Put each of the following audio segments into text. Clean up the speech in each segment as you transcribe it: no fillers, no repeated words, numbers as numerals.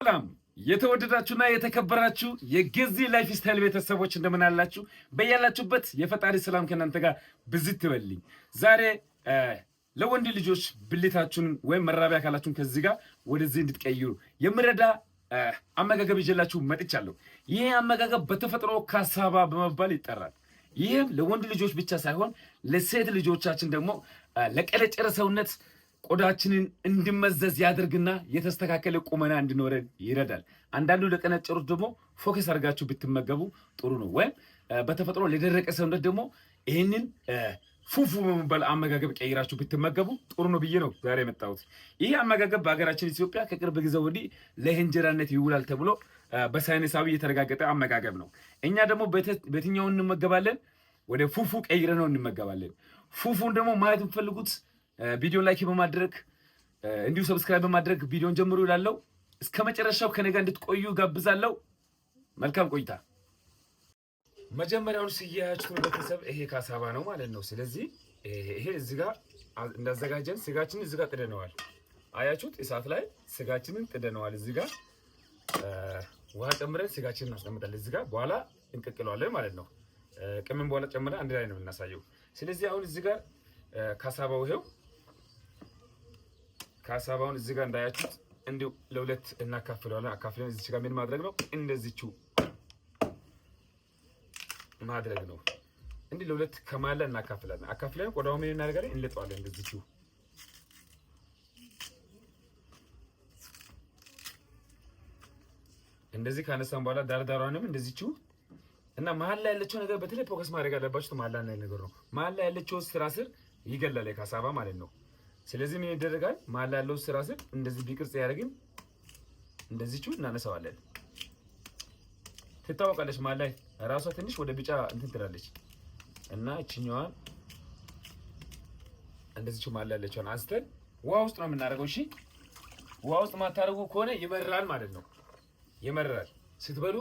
ሰላም የተወደዳችሁና የተከበራችሁ የገዚ ላይፍ ስታይል ቤተሰቦች እንደምን አላችሁ? በያላችሁበት የፈጣሪ ሰላም ከእናንተ ጋር ብዝት ይበልኝ። ዛሬ ለወንድ ልጆች ብልታችሁን ወይም መራቢያ አካላችሁን ከዚህ ጋር ወደዚህ እንድትቀይሩ የምረዳ አመጋገብ ይዤላችሁ መጥቻለሁ። ይህ አመጋገብ በተፈጥሮ ካሳባ በመባል ይጠራል። ይህም ለወንድ ልጆች ብቻ ሳይሆን ለሴት ልጆቻችን ደግሞ ለቀለጨረ ሰውነት ቆዳችንን እንድመዘዝ ያደርግና የተስተካከለ ቁመና እንዲኖረን ይረዳል። አንዳንዱ ለቀነጨሩት ደግሞ ፎከስ አድርጋችሁ ብትመገቡ ጥሩ ነው። ወይም በተፈጥሮ ለደረቀ ሰውነት ደግሞ ይህንን ፉፉ በመባል አመጋገብ ቀይራችሁ ብትመገቡ ጥሩ ነው ብዬ ነው ዛሬ የመጣሁት። ይህ አመጋገብ በሀገራችን ኢትዮጵያ ከቅርብ ጊዜ ወዲህ ለእንጀራነት ይውላል ተብሎ በሳይንሳዊ የተረጋገጠ አመጋገብ ነው። እኛ ደግሞ በየትኛው እንመገባለን? ወደ ፉፉ ቀይረ ነው እንመገባለን። ፉፉን ደግሞ ማየት የምትፈልጉት ቪዲዮ ላይክ በማድረግ እንዲሁ ሰብስክራይብ በማድረግ ቪዲዮን ጀምሩ ይላለው። እስከ መጨረሻው ከኔ ጋር እንድትቆዩ ጋብዛለሁ። መልካም ቆይታ። መጀመሪያውን ስያያችሁ ቤተሰብ ይሄ ካሳባ ነው ማለት ነው። ስለዚህ ይሄ እዚህ ጋር እንዳዘጋጀን ስጋችንን እዚህ ጋር ጥደነዋል። አያችሁት? እሳት ላይ ስጋችንን ጥደነዋል። እዚህ ጋር ውሃ ጨምረን ስጋችንን እናስቀምጣለን። እዚህ ጋር በኋላ እንቀቅለዋለን ማለት ነው። ቅመም በኋላ ጨምረን አንድ ላይ ነው የምናሳየው። ስለዚህ አሁን እዚህ ጋር ካሳባው ይሄው ካሳባውን እዚህ ጋር እንዳያችሁት እንዲሁ ለሁለት እናካፍለዋለን። አካፍለን እዚህ ጋር ምን ማድረግ ነው? እንደዚህው ማድረግ ነው። እንዲህ ለሁለት ከማለ እናካፍላለን። አካፍለን ቆዳው ምን እናደርጋለን? እንልጠዋለን። እንደዚህው እንደዚህ ካነሳን በኋላ ዳርዳሯንም እንደዚህው እና መሀል ላይ ያለችው ነገር በተለይ ፎከስ ማድረግ አለባችሁ። መሀል ላይ ነገር ነው። መሀል ላይ ያለችው ስራ ስር ይገላል የካሳባ ማለት ነው። ስለዚህ ምን ይደረጋል? መሀል ላይ ያለው ስራ ስር እንደዚህ ቢቅርጽ ያደርግን እንደዚህው እናነሳዋለን። ትታወቃለች። መሀል ላይ ራሷ ትንሽ ወደ ቢጫ እንትን ትላለች እና እቺኛዋን እንደዚህው መሀል ላይ ያለችውን አንስተን ውሃ ውስጥ ነው የምናደርገው። እሺ፣ ውሃ ውስጥ ማታደርጉ ከሆነ ይመራል ማለት ነው። ይመራል ስትበሉ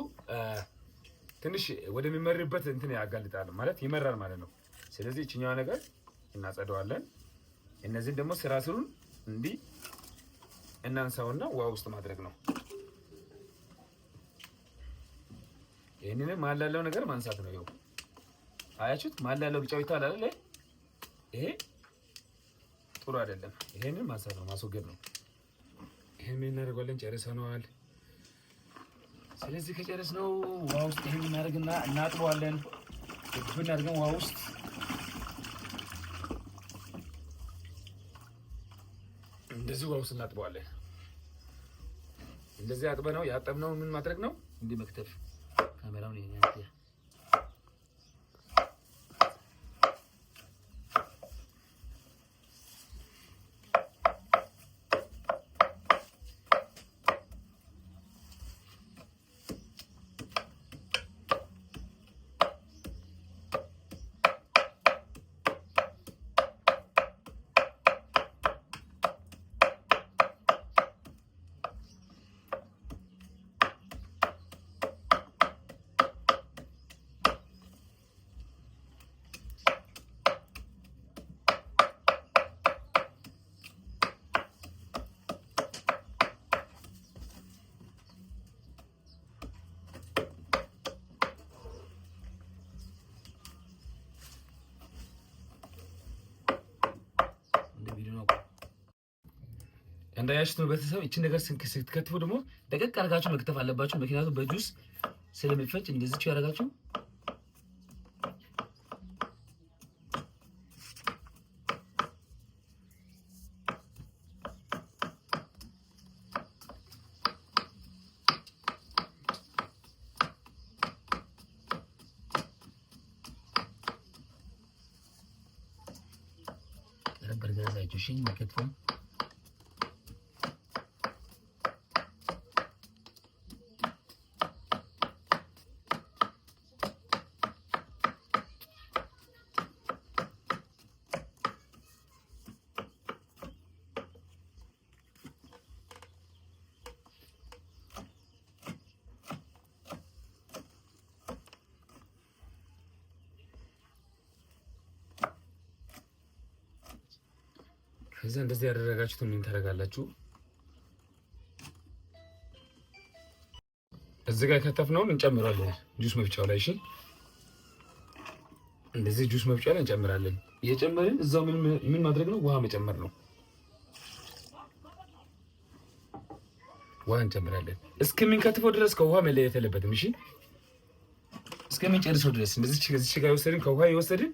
ትንሽ ወደሚመርበት እንትን ያጋልጣል ማለት ይመራል ማለት ነው። ስለዚህ እቺኛዋ ነገር እናጸደዋለን። እነዚህን ደግሞ ስራ ስሩን እንዲህ እናንሳውና ውሃ ውስጥ ማድረግ ነው። ይሄንን መሀል ያለው ነገር ማንሳት ነው። ይኸው አያችሁት? መሀል ያለው ቢጫው ይታላል አይደል? ይሄ ጥሩ አይደለም። ይሄንን ማንሳት ነው፣ ማስወገድ ነው። ይሄን ምን እናደርጋለን? ጨርሰናል። ስለዚህ ከጨረስነው ውሃ ውስጥ ይሄን እናደርግና እናጥበዋለን። ብን አድርገን ውሃ ውስጥ እንደዚህ ውሃ ውስጥ እናጥበዋለን። እንደዚህ አጥበነው ያጠብነው ምን ማድረግ ነው? እንዲህ መክተፍ። ካሜራውን ይሄን እንዳያችሁት ነው ቤተሰብ። እቺ ነገር ስትከትፉ ደግሞ ደቀቅ አድርጋችሁ መክተፍ አለባችሁ። ምክንያቱም በጁስ ስለሚፈጭ እንደዚህ ያደርጋችሁ በርገራችሁ ሽኝ መክተፍ ከዛ እንደዚህ ያደረጋችሁት ምን ታደርጋላችሁ? እዚህ ጋር ከተፍነውን እንጨምራለን ጁስ መፍጫው ላይ። እሺ እንደዚህ ጁስ መፍጫው ላይ እንጨምራለን። እየጨመርን እዛው ምን ማድረግ ነው? ውሃ መጨመር ነው። ውሃ እንጨምራለን እስከሚንከትፈው ድረስ ከውሃ መለየት የለበትም። እሺ እስከሚንጨርሰው ድረስ እንደዚህ ከዚህ ጋር የወሰድን ከውሃ የወሰድን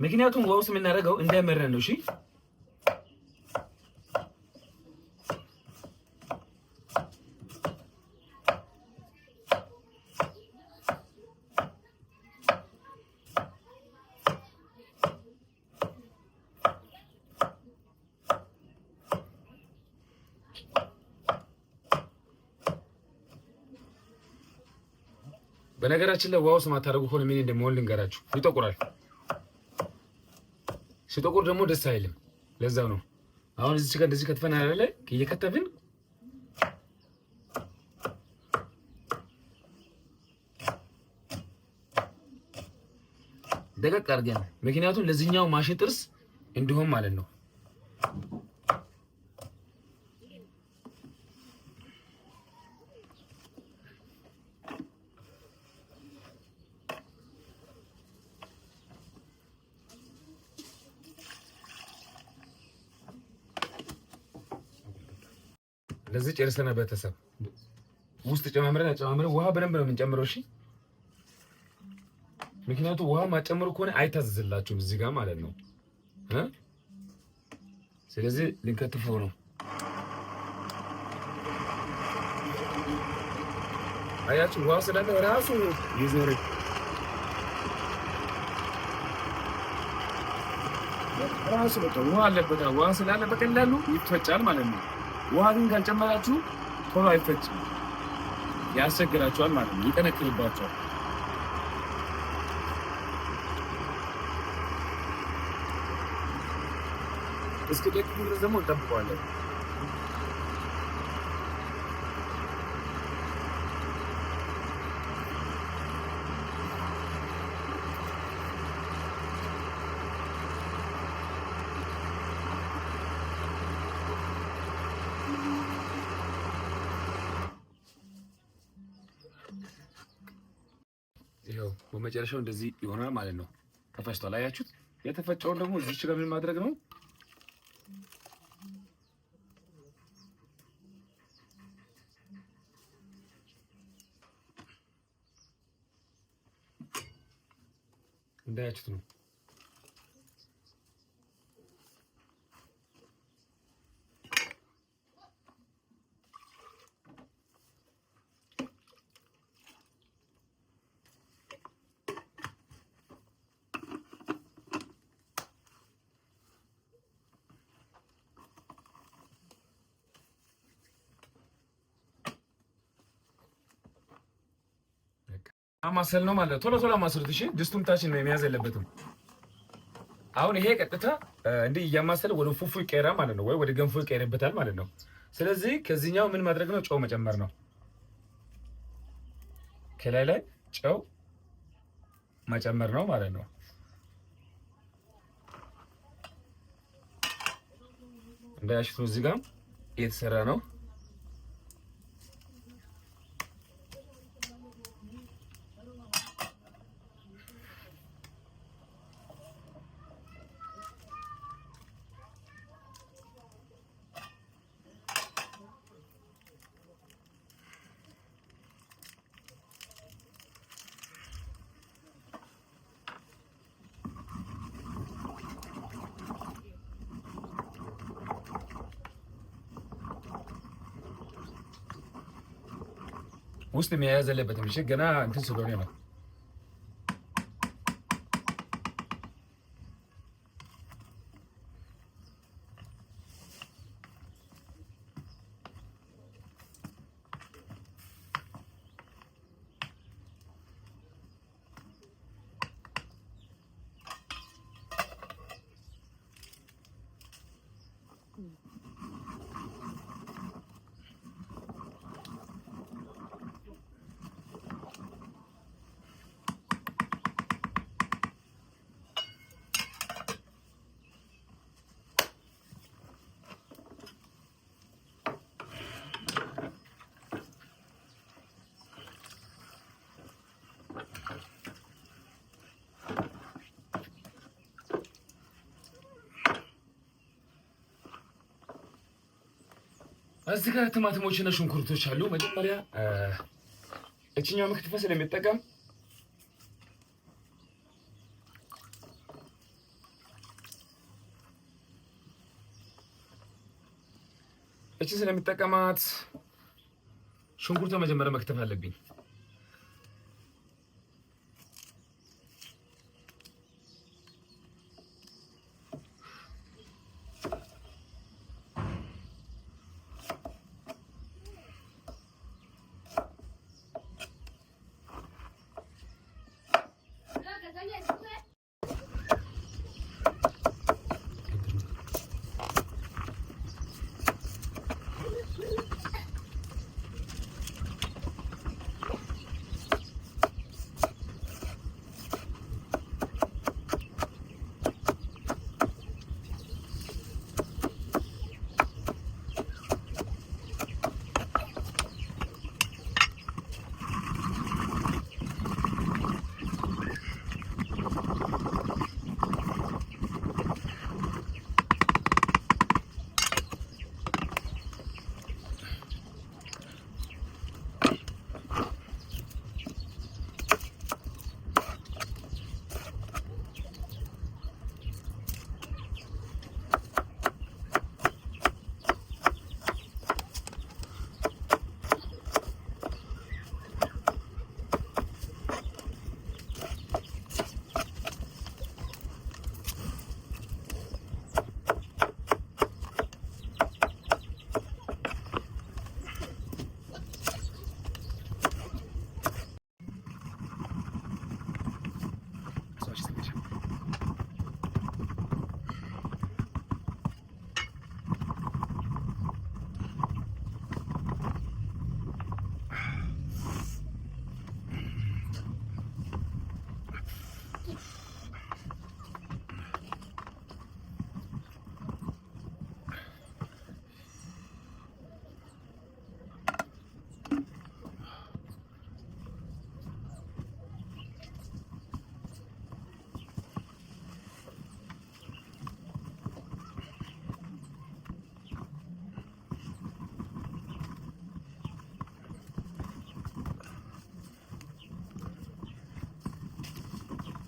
ምክንያቱም ውሃ ውስጥ የምናደርገው እንዳይመረን ነው። እሺ በነገራችን ላይ ውሃ ውስጥ ማታረጉ ከሆነ ምን እንደሚሆን ልንገራችሁ። ይጠቁራል። ሲጠቁር ደግሞ ደስ አይልም። ለዛው ነው አሁን እዚህ ጋር እንደዚህ ከትፈን አይደለ እየከተፍን ደቀቅ አድርገን ምክንያቱም ለዚህኛው ማሽን ጥርስ እንዲሆን ማለት ነው። ለዚህ ጨርሰና ቤተሰብ ውስጥ ጨማምረን ውሃ በደንብ ነው የምንጨምረው። እሺ ምክንያቱም ውሃ ማጨምሩ ከሆነ አይታዘዝላችሁም እዚህ ጋር ማለት ነው። ስለዚህ ልንከትፈው ነው። አያችሁ ውሃ ስላለ ራሱ ይዞር ራሱ በቃ ውሃ አለበት። ውሃ ስላለ በቀላሉ ይፈጫል ማለት ነው። ውሃ ግን ካልጨመራችሁ ቶሎ አይፈጭም፣ ያስቸግራችኋል ማለት ነው። ይጠነክርባችኋል። እስኪ ደቂቃ ድረስ ደግሞ እንጠብቀዋለን። ይኸው በመጨረሻው እንደዚህ ይሆናል ማለት ነው። ተፈጭቷል። አያችሁት? የተፈጨውን ደግሞ እዚች ጋር ምን ማድረግ ነው? እንዳያችሁት ነው። ማሰል ነው ማለት ቶሎ ቶሎ ማሰሉት። እሺ ድስቱም ታችን ነው የሚያዝ የለበትም። አሁን ይሄ ቀጥታ እንዲህ እያማሰለ ወደ ፉፉ ይቀየራል ማለት ነው፣ ወይ ወደ ገንፎ ይቀየርበታል ማለት ነው። ስለዚህ ከዚህኛው ምን ማድረግ ነው? ጨው መጨመር ነው። ከላይ ላይ ጨው መጨመር ነው ማለት ነው። እንዳያችሁት እዚህ ጋር እየተሰራ ነው። ውስጥ መያዝ የለበትም። እሺ ገና እንትን ስለሆነ ነው። እዚህ ጋር ቲማቲሞችና ሽንኩርቶች አሉ። መጀመሪያ እቺኛው መክተፍ ስለሚጠቀም እቺ ስለሚጠቀማት ሽንኩርቱ መጀመሪያ መክተፍ አለብኝ።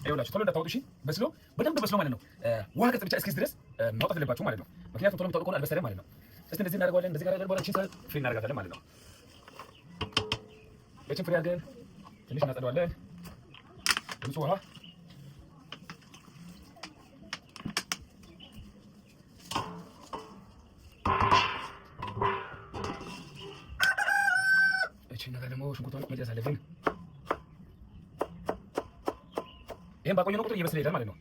ይኸውላችሁ ቶሎ እንዳታወጡ እሺ። በስሎ በደንብ በስሎ ማለት ነው። ውሃ ቅጥ ብቻ እስኪስ ድረስ ማውጣት አለባችሁ ማለት ነው። ምክንያቱም ቶሎ የምታወጡ ከሆነ አልበሰለም ማለት ነው። እስቲ እንደዚህ እናደርገዋለን። እንደዚህ ጋር አድርገን እቺን ፍሪ እናደርጋታለን ማለት ነው። እቺን ፍሪ አድርገን ትንሽ እናጸደዋለን። ንጹህ ውሃ እቺን ነገር ደግሞ ሽንኩርቱን መጨረስ አለብን። ይሄን ባቆየነው ቁጥር እየበሰለ ይሄዳል ማለት ነው።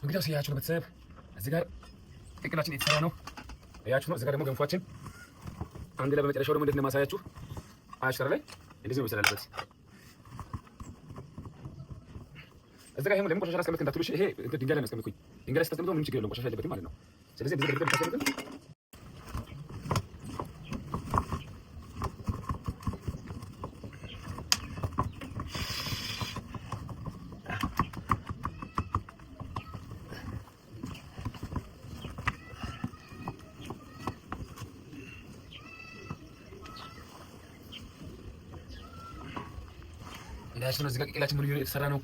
እንግዲህ ያያችሁ ነው ቤተሰብ። እዚህ ጋር ቅቅላችን የተሰራ ነው ያያችሁ ነው። እዚህ ጋር ደግሞ ገንፏችን አንድ ላይ በመጨረሻው ደግሞ እንዴት እንደማሳያችሁ አሽራ ላይ እንደዚህ ነው መሰለበት። እዚህ ጋር ይሄም ደግሞ ቆሻሻ አስቀምጥ እንዳትሉሽ። ይሄ ድንጋይ ላይ አስቀምጥኩኝ። ድንጋይ ላይ ስታስቀምጡ ምንም ችግር የለውም፣ ቆሻሻ የለበትም ማለት ነው። ስለዚህ እንደዚህ ጋር ብታስቀምጡ እንዳያችሁ ነው። እዚህ ጋር ቅቅላችን ሙሉ የተሰራ ነው።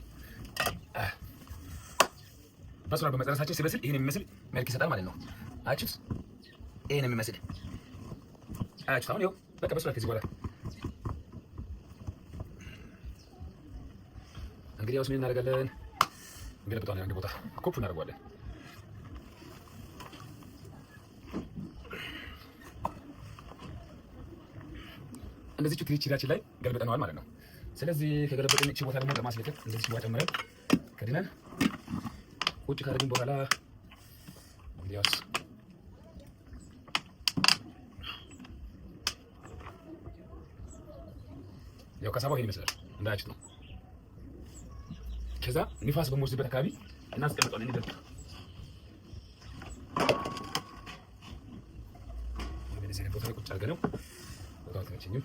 በስሏል። በመጨረሳችን ሲበስል ይሄን የሚመስል መልክ ይሰጣል ማለት ነው። አያችሁት? ይሄን የሚመስል አያችሁት? አሁን ይኸው በቃ በስሏል። ከዚህ በኋላ እንግዲህ ያው ምን እናደርጋለን? እንገለብጠዋለን። አንድ ቦታ ኮፍ እናደርገዋለን። እንደዚህ ትሪችላችን ላይ ገልብጠነዋል ማለት ነው። ስለዚህ ከገለበጥን እቺ ቦታ ደግሞ ለማስለቀቅ እንደዚህ ውሃ ጨምረን ከድነን ቁጭ ካደረግን በኋላ እንግዲያውስ ያው ከሳባው ይሄን ይመስላል እንዳያችሁት ነው። ከዛ ንፋስ በሚወስድበት አካባቢ እናስቀምጠዋለን እንዲደርቅ። ወደዚህ ቦታ ላይ ቁጭ አድርገነው ቦታው ተመቸኝም